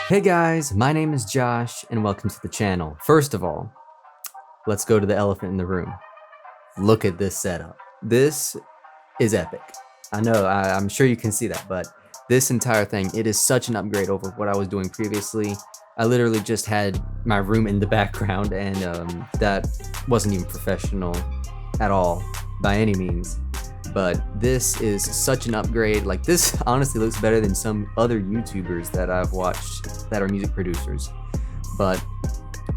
Hey guys, my name is Josh and welcome to the channel. First of all, let's go to the elephant in the room. Look at this setup. This is epic. I know, I'm sure you can see that, but this entire thing, it is such an upgrade over what I was doing previously. I literally just had my room in the background and that wasn't even professional at all by any means. But this is such an upgrade. Like, this honestly looks better than some other YouTubers that I've watched that are music producers. But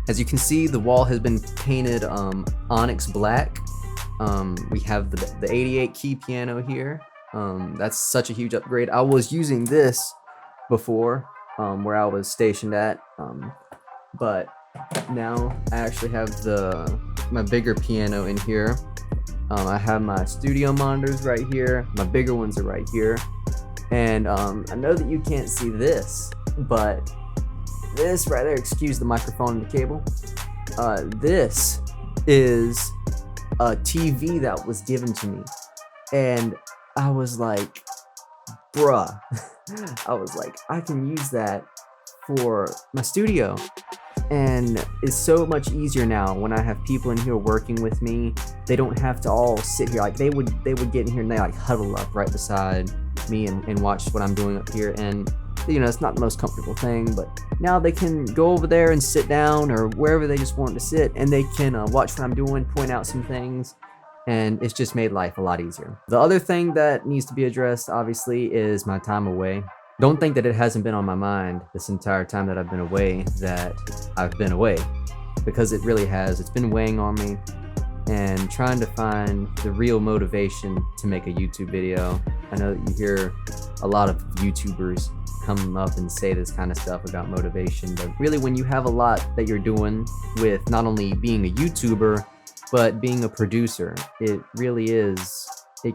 as you can see, the wall has been painted onyx black. We have the 88 key piano here. That's such a huge upgrade. I was using this before where I was stationed at, but now I actually have my bigger piano in here. I have my studio monitors right here. My bigger ones are right here. And I know that you can't see this, but this right there, excuse the microphone and the cable. This is a TV that was given to me. And I was like, bruh, I was like, I can use that for my studio. And it's so much easier now when I have people in here working with me. They don't have to all sit here. Like, they would get in here and they like huddle up right beside me and watch what I'm doing up here. And you know, it's not the most comfortable thing, but now they can go over there and sit down or wherever they just want to sit, and they can watch what I'm doing, point out some things, and it's just made life a lot easier. The other thing that needs to be addressed, obviously, is my time away. Don't think that it hasn't been on my mind this entire time that I've been away, because it really has. It's been weighing on me, and trying to find the real motivation to make a YouTube video. I know that you hear a lot of YouTubers come up and say this kind of stuff about motivation, but really when you have a lot that you're doing with not only being a YouTuber, but being a producer, it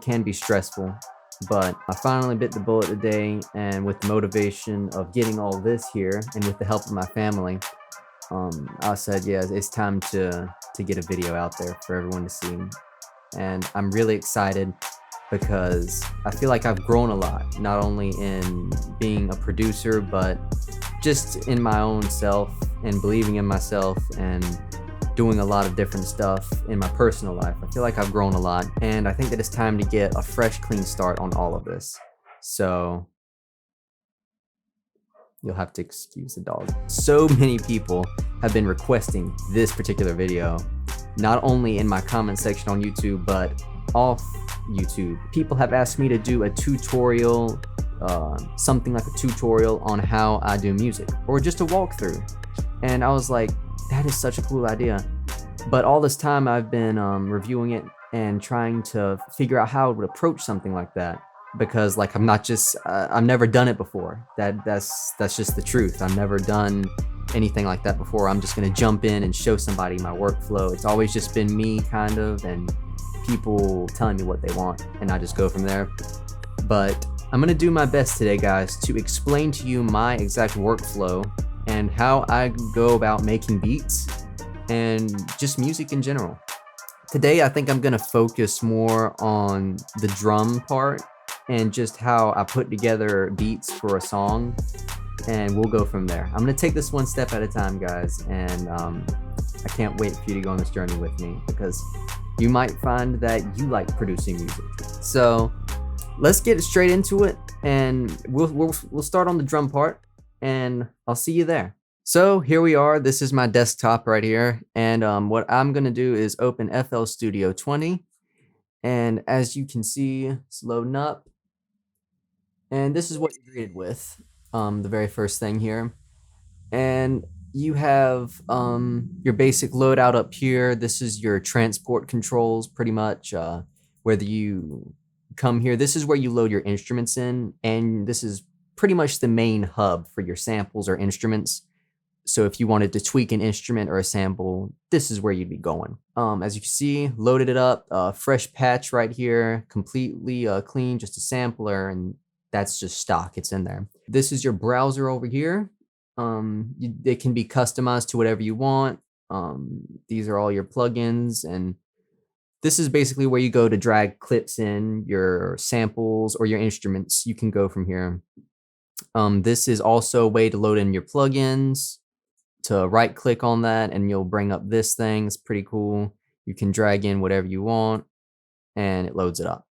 can be stressful. But I finally bit the bullet today, and with the motivation of getting all this here and with the help of my family, I said, yeah, it's time to get a video out there for everyone to see. And I'm really excited because I feel like I've grown a lot, not only in being a producer, but just in my own self and believing in myself and doing a lot of different stuff in my personal life. I feel like I've grown a lot, and I think that it's time to get a fresh, clean start on all of this. So you'll have to excuse the dog. So many people have been requesting this particular video, not only in my comment section on YouTube, but off YouTube. People have asked me to do a tutorial, something like a tutorial on how I do music, or just a walkthrough. And I was like, that is such a cool idea. But all this time I've been reviewing it and trying to figure out how I would approach something like that. Because like, I've never done it before. That's just the truth. I've never done anything like that before. I'm just gonna jump in and show somebody my workflow. It's always just been me, kind of, and people telling me what they want, and I just go from there. But I'm gonna do my best today, guys, to explain to you my exact workflow and how I go about making beats and just music in general. Today, I think I'm gonna focus more on the drum part and just how I put together beats for a song, and we'll go from there. I'm gonna take this one step at a time, guys, and I can't wait for you to go on this journey with me, because you might find that you like producing music. So let's get straight into it, and we'll start on the drum part, and I'll see you there. So here we are. This is my desktop right here, and what I'm gonna do is open FL Studio 20, and as you can see, it's loading up. And this is what you're greeted with, the very first thing here. And you have your basic loadout up here. This is your transport controls, pretty much. Whether you come here, this is where you load your instruments in, and this is pretty much the main hub for your samples or instruments. So if you wanted to tweak an instrument or a sample, this is where you'd be going. As you can see, loaded it up, fresh patch right here, completely clean, just a sampler, and that's just stock, it's in there. This is your browser over here. It can be customized to whatever you want. These are all your plugins, and this is basically where you go to drag clips in, your samples or your instruments. You can go from here. This is also a way to load in your plugins. To right click on that and you'll bring up this thing. It's pretty cool. You can drag in whatever you want and it loads it up.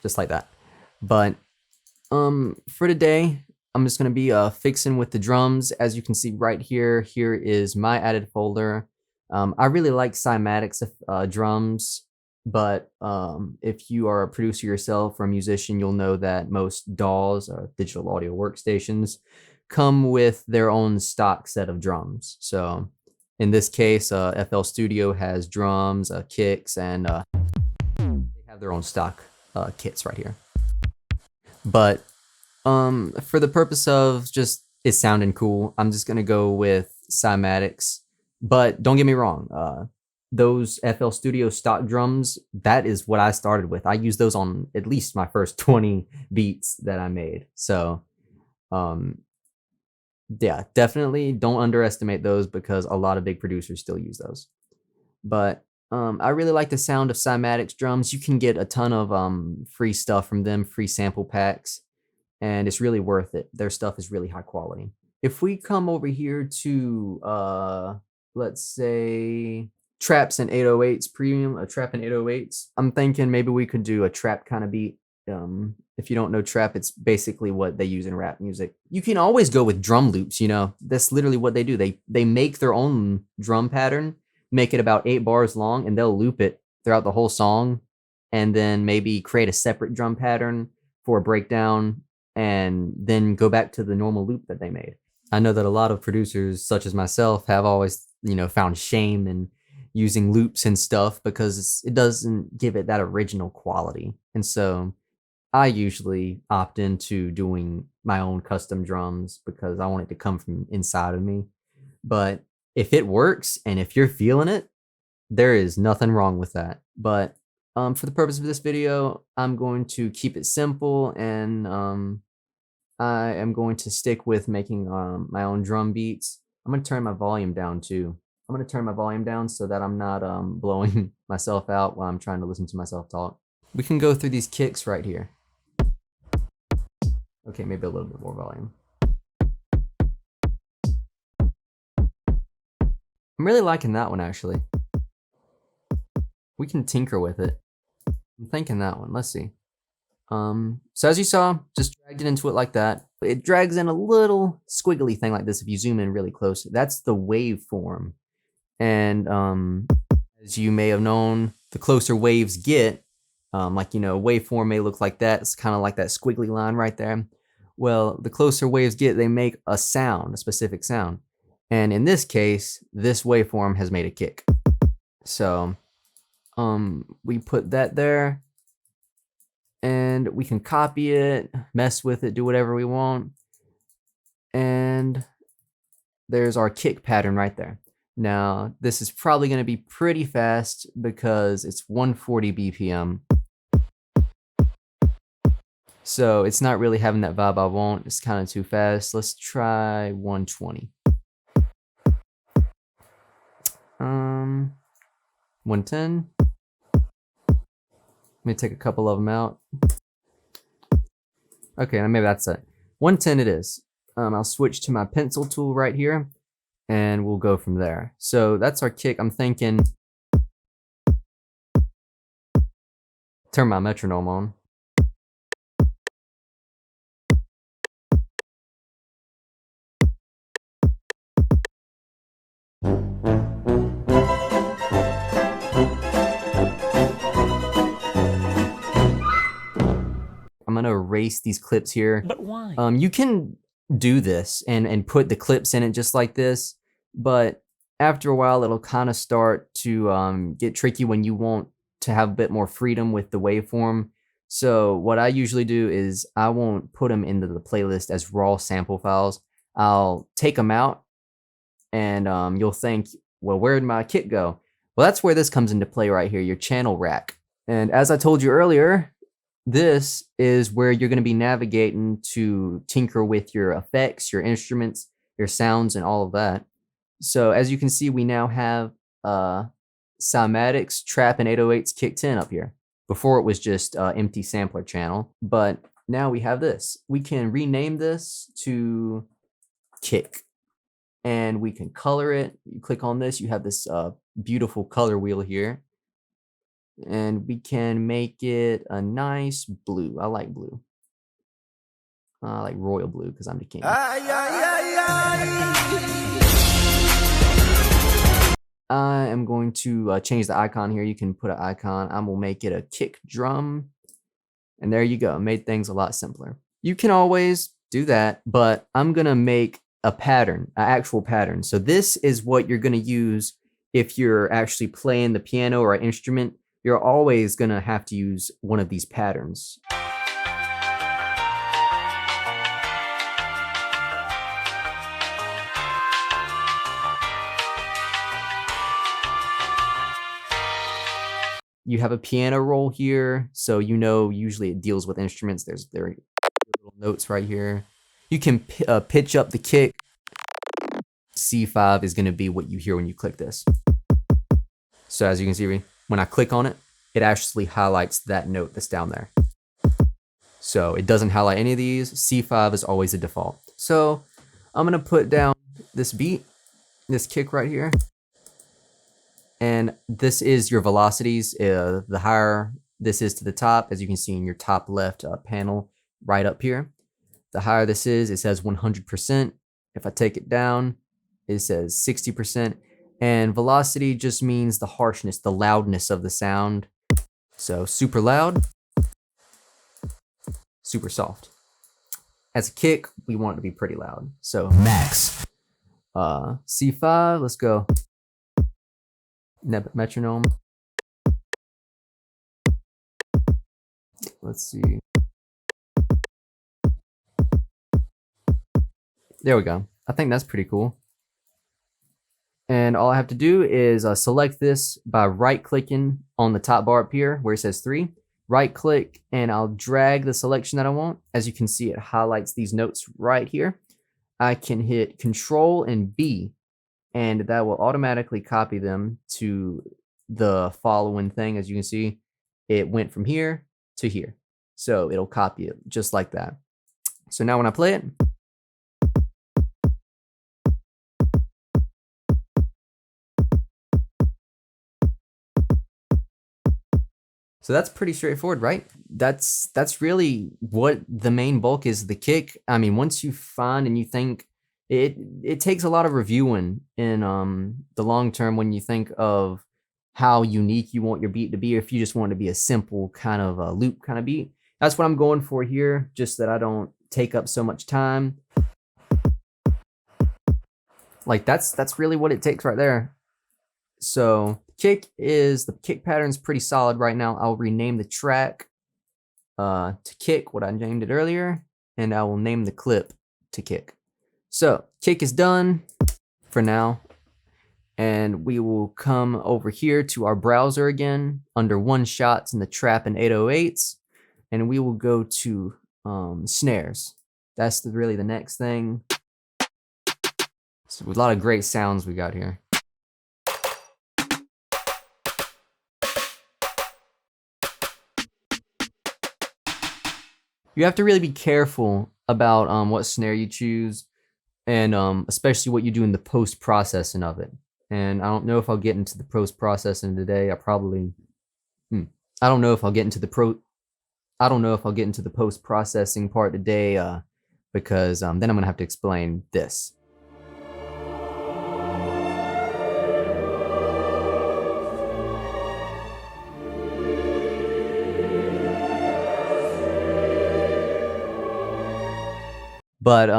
Just like that. But for today, I'm just gonna be fixing with the drums. As you can see right here, here is my added folder. I really like Cymatics drums, but if you are a producer yourself or a musician, you'll know that most DAWs, digital audio workstations, come with their own stock set of drums. So in this case, FL Studio has drums, kicks, and they have their own stock kits right here. But for the purpose of just it sounding cool, I'm just gonna go with Cymatics. But don't get me wrong, those FL Studio stock drums, that is what I started with. I used those on at least my first 20 beats that I made. So yeah, definitely don't underestimate those because a lot of big producers still use those. But I really like the sound of Cymatics drums. You can get a ton of free stuff from them, free sample packs, and it's really worth it. Their stuff is really high quality. If we come over here to let's say traps and 808s premium, a trap and 808s, I'm thinking maybe we could do a trap kind of beat. If you don't know trap, it's basically what they use in rap music. You can always go with drum loops, you know. That's literally what they do. They make their own drum pattern, make it about 8 bars long, and they'll loop it throughout the whole song, and then maybe create a separate drum pattern for a breakdown, and then go back to the normal loop that they made. I know that a lot of producers, such as myself, have always, you know, found shame in using loops and stuff because it doesn't give it that original quality. And so I usually opt into doing my own custom drums because I want it to come from inside of me. But if it works and if you're feeling it, there is nothing wrong with that. But for the purpose of this video, I'm going to keep it simple, and I am going to stick with making my own drum beats. I'm going to turn my volume down too. I'm going to turn my volume down so that I'm not blowing myself out while I'm trying to listen to myself talk. We can go through these kicks right here. Okay, maybe a little bit more volume. I'm really liking that one, actually. We can tinker with it. I'm thinking that one. Let's see. So as you saw, just dragged it into it like that. It drags in a little squiggly thing like this if you zoom in really close. That's the waveform. And as you may have known, the closer waves get, like, you know, waveform may look like that. It's kind of like that squiggly line right there. Well, the closer waves get, they make a sound, a specific sound. And in this case, this waveform has made a kick. So we put that there, and we can copy it, mess with it, do whatever we want. And there's our kick pattern right there. Now, this is probably going to be pretty fast because it's 140 BPM. So it's not really having that vibe I want. It's kind of too fast. Let's try 120. 110. Let me take a couple of them out. Okay, maybe that's it. 110 it is. I'll switch to my pencil tool right here, and we'll go from there. So that's our kick. I'm thinking, turn my metronome on. I'm gonna erase these clips here. But why? You can do this and put the clips in it just like this, but after a while it'll kind of start to get tricky when you want to have a bit more freedom with the waveform. So what I usually do is I won't put them into the playlist as raw sample files. I'll take them out, and you'll think, well, where did my kick go? Well, that's where this comes into play right here, your channel rack. And as I told you earlier, this is where you're going to be navigating to tinker with your effects, your instruments, your sounds, and all of that. So as you can see, we now have Cymatics, Trap, and 808s kicked in up here. Before it was just empty sampler channel, but now we have this. We can rename this to kick, and we can color it. You click on this, you have this beautiful color wheel here, and we can make it a nice blue. I like blue. I like royal blue because I'm the king. I am going to change the icon here. You can put an icon. I will make it a kick drum. And there you go. Made things a lot simpler. You can always do that, but I'm going to make a pattern, an actual pattern. So this is what you're going to use if you're actually playing the piano or an instrument. You're always going to have to use one of these patterns. You have a piano roll here, so you know usually it deals with instruments. There are little notes right here. You can pitch up the kick. C5 is going to be what you hear when you click this. So as you can see, when I click on it, it actually highlights that note that's down there. So it doesn't highlight any of these. C5 is always the default. So I'm going to put down this beat, this kick right here. And this is your velocities. The higher this is to the top, as you can see in your top left panel right up here, the higher this is, it says 100%. If I take it down, it says 60%. And velocity just means the harshness, the loudness of the sound. So super loud, super soft. As a kick, we want it to be pretty loud. So max. C5, let's go. Metronome. Let's see. There we go. I think that's pretty cool. And all I have to do is select this by right-clicking on the top bar up here where it says 3. Right-click, and I'll drag the selection that I want. As you can see, it highlights these notes right here. I can hit Control and B, and that will automatically copy them to the following thing. As you can see, it went from here to here. So it'll copy it just like that. So now when I play it, so that's pretty straightforward, right? That's really what the main bulk is, the kick. I mean, once you find and you think, it takes a lot of reviewing in the long term when you think of how unique you want your beat to be, or if you just want it to be a simple kind of a loop kind of beat. That's what I'm going for here, just that I don't take up so much time. Like that's really what it takes right there. So the kick pattern's pretty solid right now. I'll rename the track to kick, what I named it earlier, and I will name the clip to kick. So kick is done for now, and we will come over here to our browser again under one shots in the trap and 808s, and we will go to snares. That's really the next thing. So a lot of great sounds we got here. You have to really be careful about what snare you choose, and especially what you do in the post-processing of it. And I don't know if I'll get into the post-processing today. I don't know if I'll get into the post-processing part today, because then I'm gonna have to explain this. But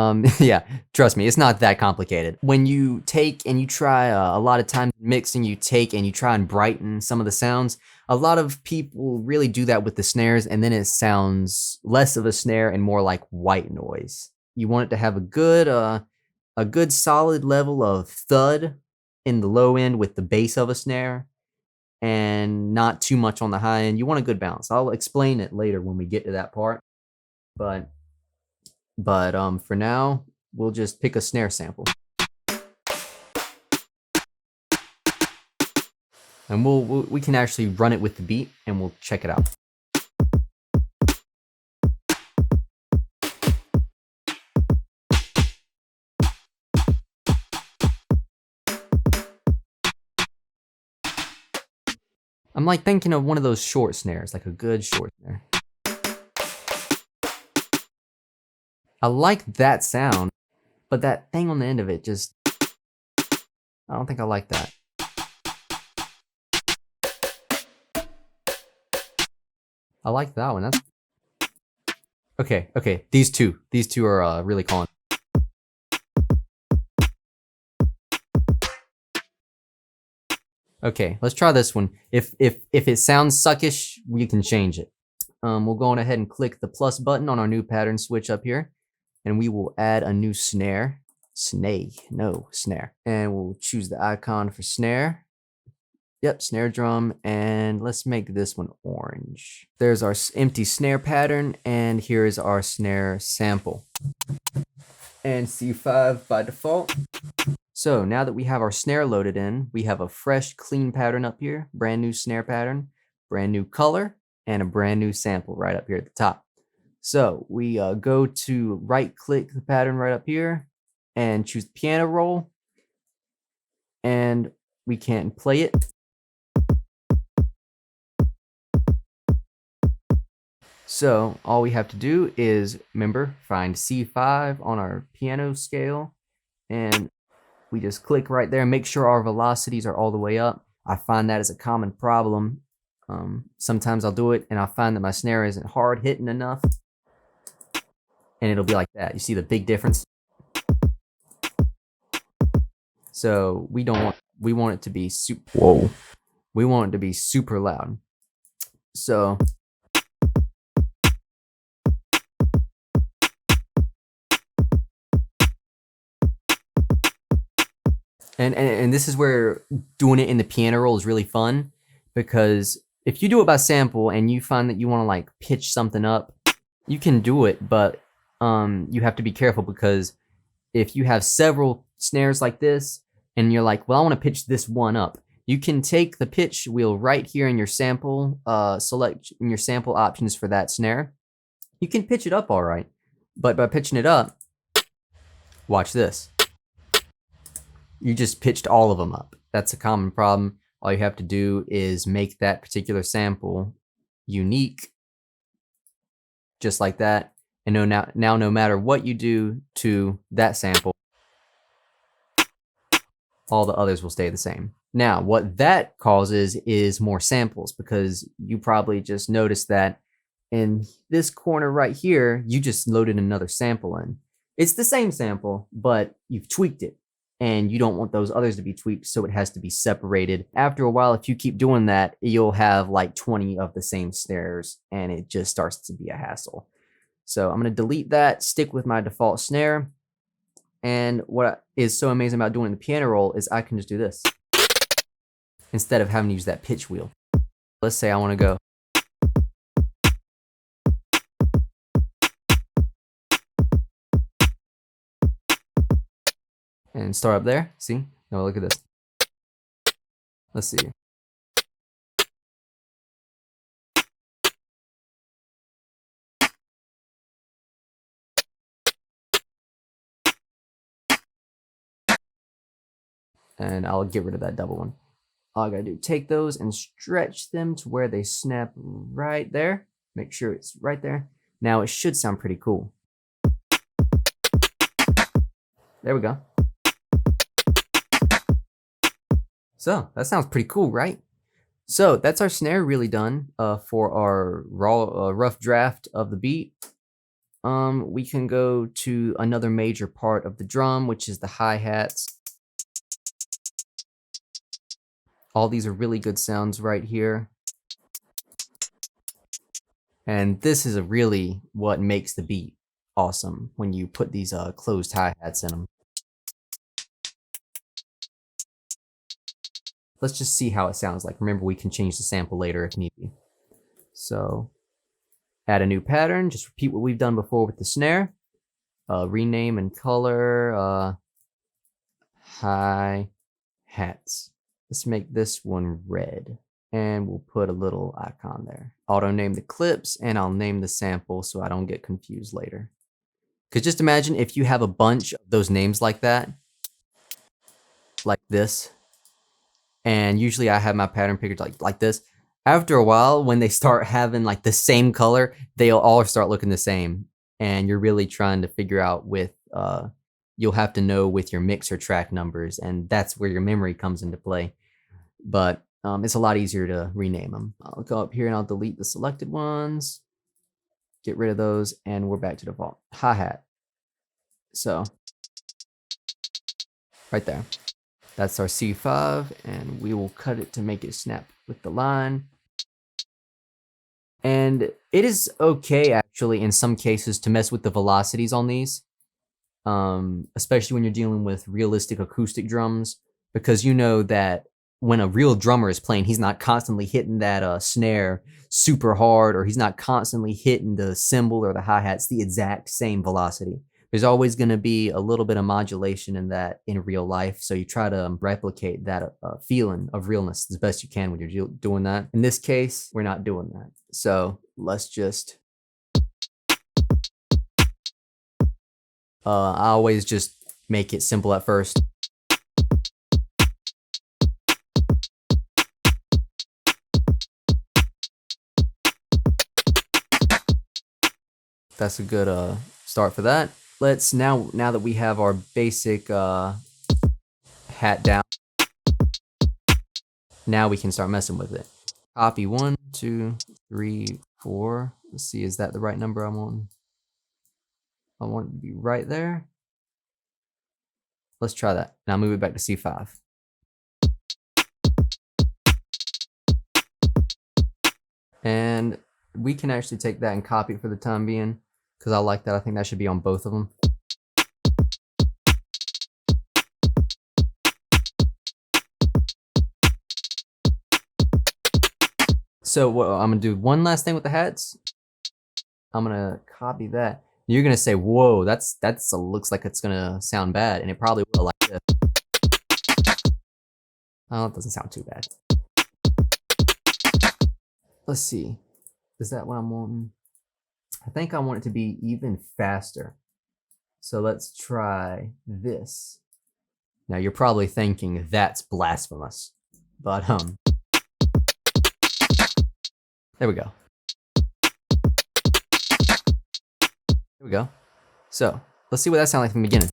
yeah, trust me, it's not that complicated. When you take and you try a lot of times mixing, you take and you try and brighten some of the sounds. A lot of people really do that with the snares, and then it sounds less of a snare and more like white noise. You want it to have a good solid level of thud in the low end with the bass of a snare, and not too much on the high end. You want a good balance. I'll explain it later when we get to that part. But for now, we'll just pick a snare sample. And we can actually run it with the beat, and we'll check it out. I'm like thinking of one of those short snares, like a good short snare. I like that sound, but that thing on the end of it just, I don't think I like that. I like that one. That's okay. These two are really calling. Okay, let's try this one. If it sounds suckish, we can change it. We'll go on ahead and click the plus button on our new pattern switch up here, and we will add a new snare. Snare. And we'll choose the icon for snare. Yep, snare drum, and let's make this one orange. There's our empty snare pattern, and here's our snare sample. And C5 by default. So now that we have our snare loaded in, we have a fresh, clean pattern up here, brand new snare pattern, brand new color, and a brand new sample right up here at the top. So we go to right click the pattern right up here and choose the piano roll, and we can play it. So all we have to do is, remember, find C5 on our piano scale, and we just click right there and make sure our velocities are all the way up. I find that is a common problem. Sometimes I'll do it and I'll find that my snare isn't hard hitting enough, and it'll be like that. You see the big difference? So we want it to be we want it to be super loud. So and this is where doing it in the piano roll is really fun, because if you do it by sample and you find that you want to like pitch something up, you can do it, but you have to be careful, because if you have several snares like this and you're like, well, I want to pitch this one up, you can take the pitch wheel right here in your sample, select in your sample options for that snare. You can pitch it up all right, but by pitching it up, watch this. You just pitched all of them up. That's a common problem. All you have to do is make that particular sample unique, just like that. And now no matter what you do to that sample, all the others will stay the same. Now, what that causes is more samples, because you probably just noticed that in this corner right here, you just loaded another sample in. It's the same sample, but you've tweaked it, and you don't want those others to be tweaked, so it has to be separated. After a while, if you keep doing that, you'll have like 20 of the same snares, and it just starts to be a hassle. So I'm going to delete that, stick with my default snare. And what is so amazing about doing the piano roll is I can just do this instead of having to use that pitch wheel. Let's say I want to go. And start up there. See? Now look at this. Let's see. And I'll get rid of that double one. All I gotta do, take those and stretch them to where they snap right there. Make sure it's right there. Now it should sound pretty cool. There we go. So that sounds pretty cool, right? So that's our snare really done for our rough draft of the beat. We can go to another major part of the drum, which is the hi-hats. All these are really good sounds right here. And this is really what makes the beat awesome, when you put these closed hi-hats in them. Let's just see how it sounds like. Remember, we can change the sample later if need be. So add a new pattern, just repeat what we've done before with the snare. Rename and color hi-hats. Let's make this one red, and we'll put a little icon there. Auto name the clips, and I'll name the sample so I don't get confused later. Because just imagine if you have a bunch of those names like that, like this, and usually I have my pattern picker like this. After a while, when they start having like the same color, they'll all start looking the same. And you're really trying to figure out with you'll have to know with your mixer track numbers, and that's where your memory comes into play. But it's a lot easier to rename them. I'll go up here and I'll delete the selected ones, get rid of those, and we're back to default. Hi-hat. So right there. That's our C5, and we will cut it to make it snap with the line. And it is okay, actually, in some cases to mess with the velocities on these, especially when you're dealing with realistic acoustic drums, because you know that when a real drummer is playing, he's not constantly hitting that snare super hard, or he's not constantly hitting the cymbal or the hi-hats the exact same velocity. There's always going to be a little bit of modulation in that in real life. So you try to replicate that feeling of realness as best you can when you're doing that. In this case, we're not doing that. So let's just, I always just make it simple at first. That's a good start for that. Let's now that we have our basic hat down, now we can start messing with it. Copy 1, 2, 3, 4. Let's see, is that the right number I want? I want it to be right there. Let's try that. Now move it back to C5. And we can actually take that and copy it for the time being, because I like that. I think that should be on both of them. So what I'm gonna do one last thing with the hats. I'm gonna copy that. You're gonna say, "Whoa, that's looks like it's gonna sound bad," and it probably will, like this. Oh, it doesn't sound too bad. Let's see. Is that what I'm wanting? I think I want it to be even faster. So let's try this. Now you're probably thinking that's blasphemous, but there we go. Here we go. So let's see what that sounds like from the beginning.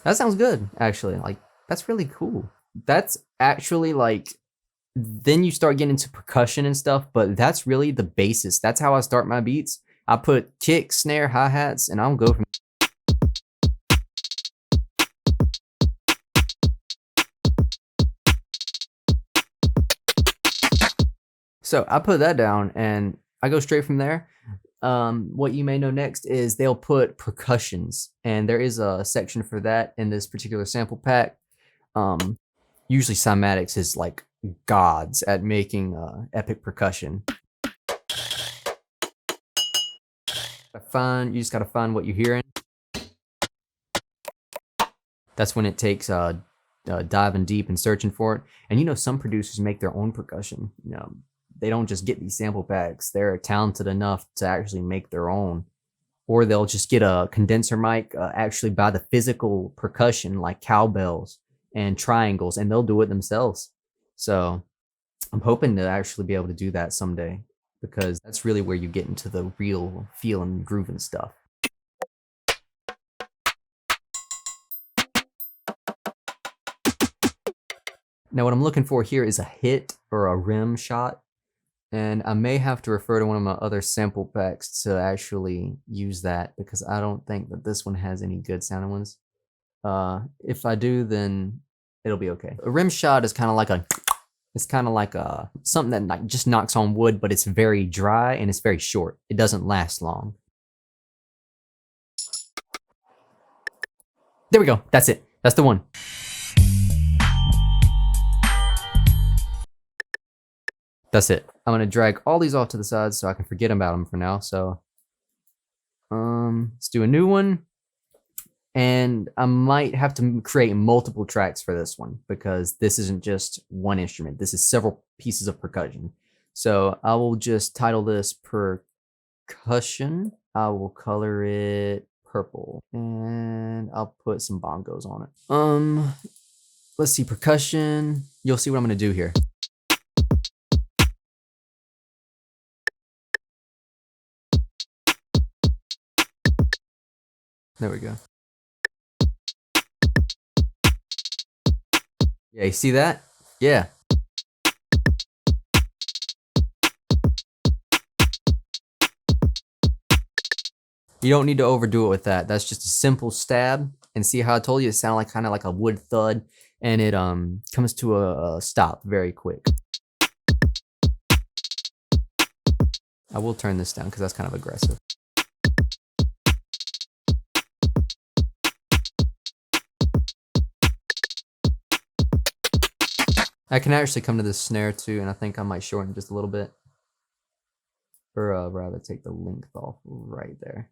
That sounds good, actually. Like, that's really cool. That's actually like, then you start getting into percussion and stuff, but that's really the basis. That's how I start my beats. I put kick, snare, hi-hats, and I'll go from. So I put that down and I go straight from there. What you may know next is they'll put percussions, and there is a section for that in this particular sample pack. Usually Cymatics is like gods at making epic percussion. You just gotta find what you're hearing. That's when it takes diving deep and searching for it. And you know, some producers make their own percussion. You know, they don't just get these sample packs. They're talented enough to actually make their own. Or they'll just get a condenser mic, actually buy the physical percussion like cowbells and triangles, and they'll do it themselves. So I'm hoping to actually be able to do that someday, because that's really where you get into the real feeling, grooving stuff. Now what I'm looking for here is a hit or a rim shot. And I may have to refer to one of my other sample packs to actually use that, because I don't think that this one has any good sounding ones. If I do, then it'll be okay. A rim shot is kind of like something that just knocks on wood, but it's very dry and it's very short. It doesn't last long. There we go. That's it. That's the one. That's it. I'm gonna drag all these off to the side so I can forget about them for now. So let's do a new one. And I might have to create multiple tracks for this one, because this isn't just one instrument. This is several pieces of percussion. So I will just title this percussion. I will color it purple, and I'll put some bongos on it. Let's see, percussion. You'll see what I'm gonna do here. There we go. Yeah, you see that? Yeah. You don't need to overdo it with that. That's just a simple stab. And see how I told you it sounded like kind of like a wood thud, and it comes to a stop very quick. I will turn this down because that's kind of aggressive. I can actually come to this snare too, and I think I might shorten just a little bit. Or rather take the length off right there.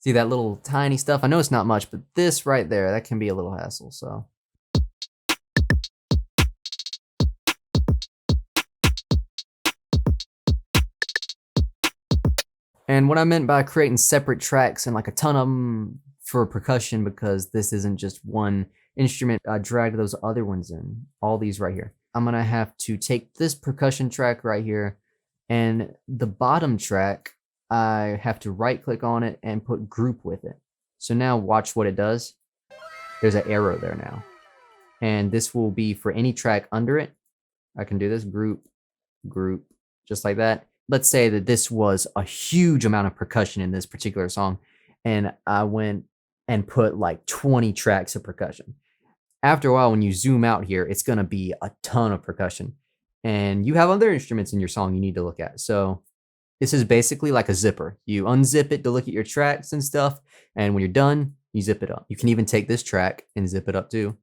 See that little tiny stuff? I know it's not much, but this right there, that can be a little hassle, so. And what I meant by creating separate tracks and like a ton of them for percussion, because this isn't just one instrument, I dragged those other ones in, all these right here. I'm gonna have to take this percussion track right here, and the bottom track, I have to right click on it and put group with it. So now watch what it does. There's an arrow there now. And this will be for any track under it. I can do this group, just like that. Let's say that this was a huge amount of percussion in this particular song, and I went and put like 20 tracks of percussion. After a while, when you zoom out here, it's gonna be a ton of percussion. And you have other instruments in your song you need to look at. So this is basically like a zipper. You unzip it to look at your tracks and stuff, and when you're done, you zip it up. You can even take this track and zip it up too,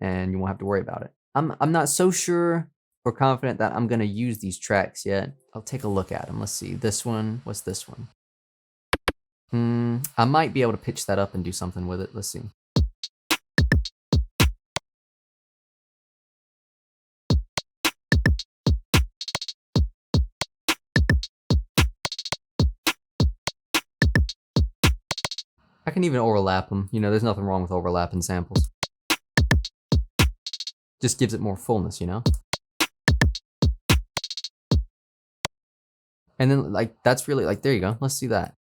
and you won't have to worry about it. I'm not so sure or confident that I'm gonna use these tracks yet. I'll take a look at them. Let's see. This one, what's this one? I might be able to pitch that up and do something with it. Let's see. I can even overlap them. You know, there's nothing wrong with overlapping samples. Just gives it more fullness, you know? And then, like, that's really, like, there you go. Let's see that.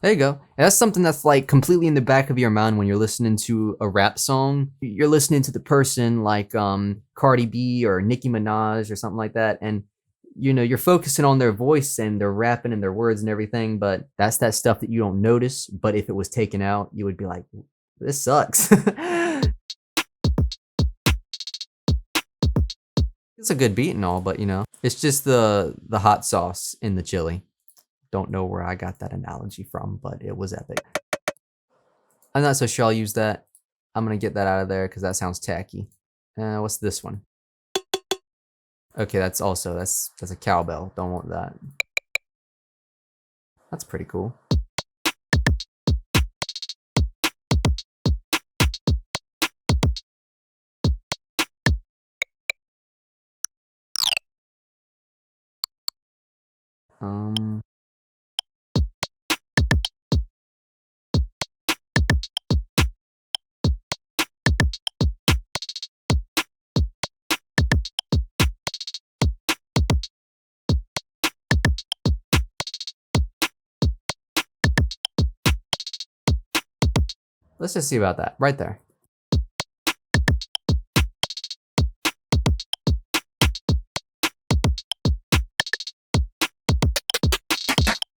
There you go. And that's something that's, like, completely in the back of your mind when you're listening to a rap song. You're listening to the person like Cardi B or Nicki Minaj or something like that, and you know, you're focusing on their voice and they're rapping and their words and everything, but that's that stuff that you don't notice. But if it was taken out, you would be like, this sucks. It's a good beat and all, but you know, it's just the hot sauce in the chili. Don't know where I got that analogy from, but it was epic. I'm not so sure I'll use that. I'm gonna get that out of there because that sounds tacky. What's this one? Okay, that's a cowbell. Don't want that. That's pretty cool. Let's just see about that right there.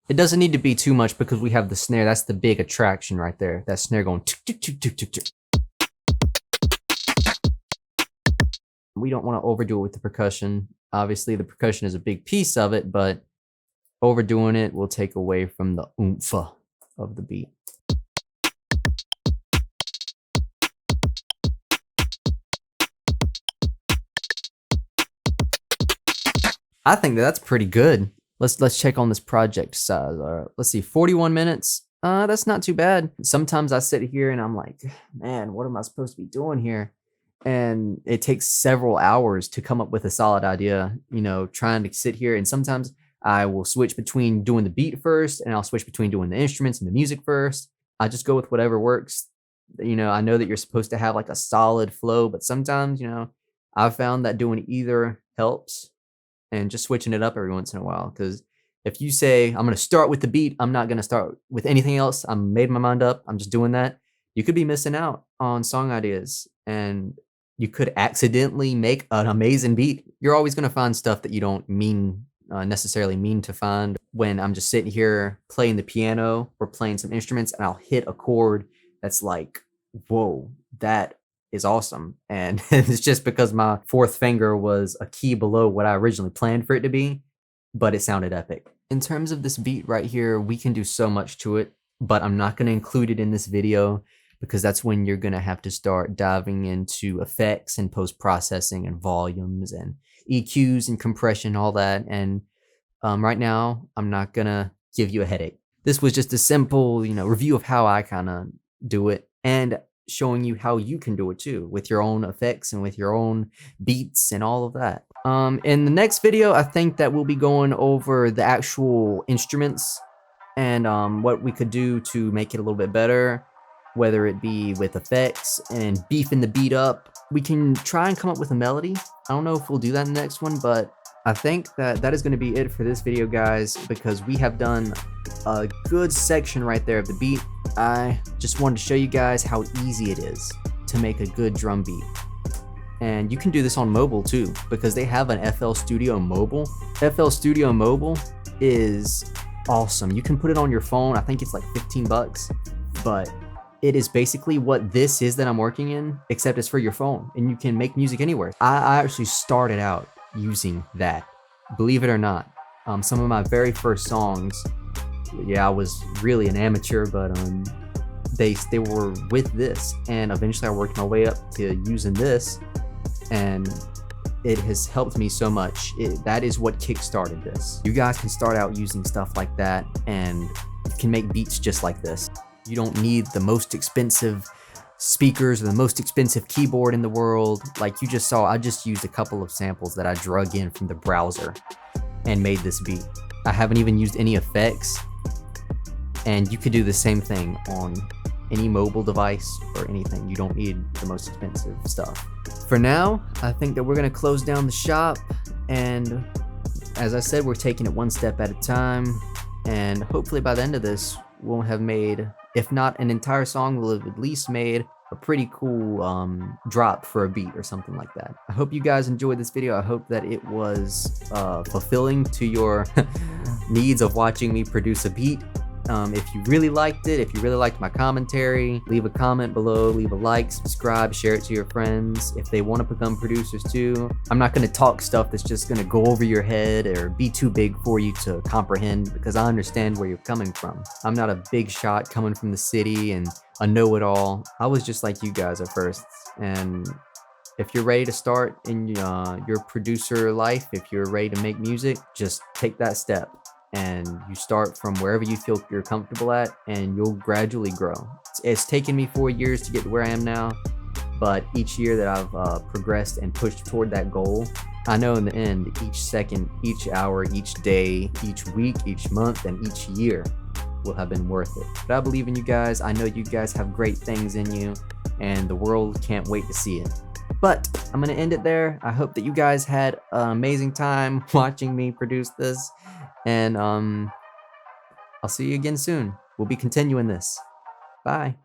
It doesn't need to be too much because we have the snare. That's the big attraction right there. That snare going tick, tick, tick, tick, tick, tick. We don't want to overdo it with the percussion. Obviously, the percussion is a big piece of it, but overdoing it will take away from the oomph of the beat. I think that's pretty good. Let's check on this project size. Let's see, 41 minutes. That's not too bad. Sometimes I sit here and I'm like, man, what am I supposed to be doing here? And it takes several hours to come up with a solid idea, trying to sit here. And sometimes I will switch between doing the beat first and I'll switch between doing the instruments and the music first. I just go with whatever works. I know that you're supposed to have like a solid flow, but sometimes, I've found that doing either helps and just switching it up every once in a while. Because if you say, I'm going to start with the beat, I'm not going to start with anything else, I'm made my mind up, I'm just doing that, you could be missing out on song ideas and you could accidentally make an amazing beat. You're always going to find stuff that you don't necessarily mean to find. When I'm just sitting here playing the piano or playing some instruments and I'll hit a chord that's like, whoa, that is awesome. And it's just because my fourth finger was a key below what I originally planned for it to be, but it sounded epic. In terms of this beat right here, we can do so much to it, but I'm not going to include it in this video because that's when you're going to have to start diving into effects and post-processing and volumes and EQs and compression, all that. And right now, I'm not going to give you a headache. This was just a simple, review of how I kind of do it and showing you how you can do it too with your own effects and with your own beats and all of that. In the next video, I think that we'll be going over the actual instruments and what we could do to make it a little bit better, whether it be with effects and beefing the beat up. We can try and come up with a melody. I don't know if we'll do that in the next one, but I think that is going to be it for this video, guys, because we have done a good section right there of the beat. I just wanted to show you guys how easy it is to make a good drum beat. And you can do this on mobile too, because they have an FL Studio Mobile. FL Studio Mobile is awesome. You can put it on your phone. I think it's like 15 bucks, but it is basically what this is that I'm working in, except it's for your phone and you can make music anywhere. I actually started out using that, believe it or not. Some of my very first songs, yeah, I was really an amateur, but they were with this, and eventually I worked my way up to using this, and it has helped me so much. That is what kickstarted this. You guys can start out using stuff like that and you can make beats just like this. You don't need the most expensive speakers or the most expensive keyboard in the world. Like you just saw, I just used a couple of samples that I drug in from the browser and made this beat. I haven't even used any effects, and you could do the same thing on any mobile device or anything. You don't need the most expensive stuff. For now, I think that we're gonna close down the shop, and as I said, we're taking it one step at a time, and hopefully by the end of this, we'll have made, if not an entire song, we'll have at least made a pretty cool drop for a beat or something like that. I hope you guys enjoyed this video. I hope that it was fulfilling to your needs of watching me produce a beat. If you really liked it, if you really liked my commentary, leave a comment below, leave a like, subscribe, share it to your friends if they want to become producers too. I'm not going to talk stuff that's just going to go over your head or be too big for you to comprehend, because I understand where you're coming from. I'm not a big shot coming from the city and a know-it-all. I was just like you guys at first, and if you're ready to start in your producer life, if you're ready to make music, just take that step. And you start from wherever you feel you're comfortable at, and you'll gradually grow. It's taken me 4 years to get to where I am now, but each year that I've progressed and pushed toward that goal, I know in the end, each second, each hour, each day, each week, each month, and each year will have been worth it. But I believe in you guys. I know you guys have great things in you, and the world can't wait to see it. But I'm going to end it there. I hope that you guys had an amazing time watching me produce this. And I'll see you again soon. We'll be continuing this. Bye.